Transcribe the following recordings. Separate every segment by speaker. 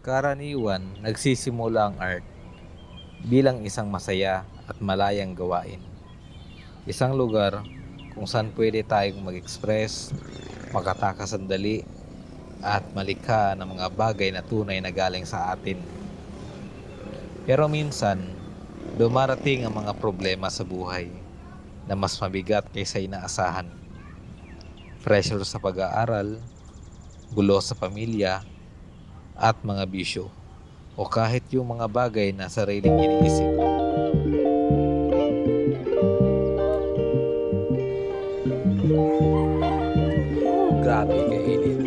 Speaker 1: Karaniwan, nagsisimula ang art bilang isang masaya at malayang gawain. Isang lugar kung saan pwede tayong mag-express, makatakas sandali, at malikha ng mga bagay na tunay na galing sa atin. Pero minsan, dumarating ang mga problema sa buhay na mas mabigat kaysa inaasahan. Pressure sa pag-aaral, gulo sa pamilya, at mga bisyo, o kahit yung mga bagay na sariling iniisip. Grabe kainit.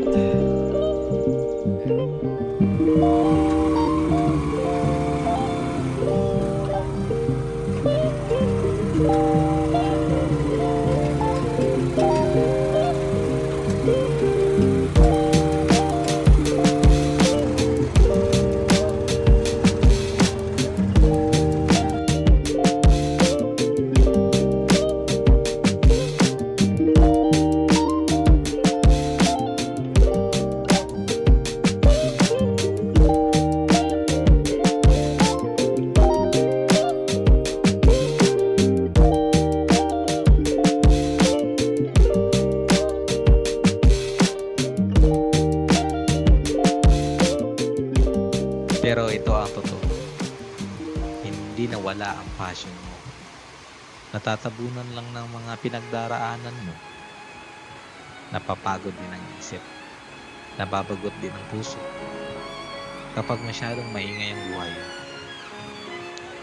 Speaker 1: Pero ito ang totoo, hindi nawala ang passion mo. Natatabunan lang ng mga pinagdaraanan mo. Napapagod din ang isip. Nababagot din ang puso. Kapag masyadong maingay ang buhay,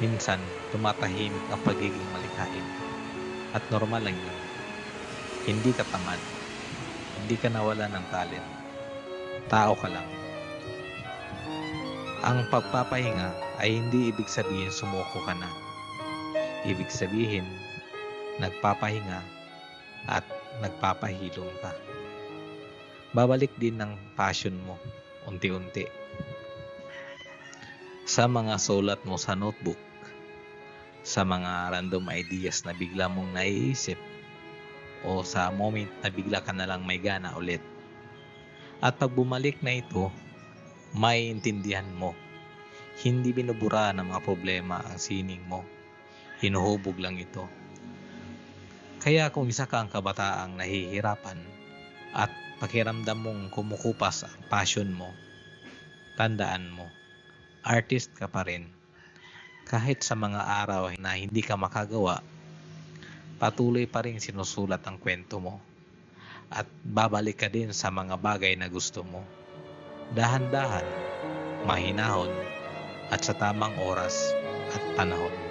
Speaker 1: minsan tumatahimik ang pagiging malikhain. At normal lang yun. Hindi ka tamad. Hindi ka nawala ng talent. Tao ka lang. Ang pagpapahinga ay hindi ibig sabihin sumuko ka na. Ibig sabihin, nagpapahinga at nagpapahilom ka. Babalik din ng passion mo, unti-unti. Sa mga sulat mo sa notebook, sa mga random ideas na bigla mong naiisip, o sa moment na bigla ka na lang may gana ulit. At pag bumalik na ito, maiintindihan mo. Hindi binubura ng mga problema ang sining mo. Hinuhubog lang ito. Kaya kung isa kang kabataang nahihirapan at pakiramdam mong kumukupas ang passion mo, tandaan mo, artist ka pa rin. Kahit sa mga araw na hindi ka makagawa, patuloy pa rin sinusulat ang kwento mo. At babalik ka din sa mga bagay na gusto mo. Dahan-dahan, mahinahon, at sa tamang oras at panahon.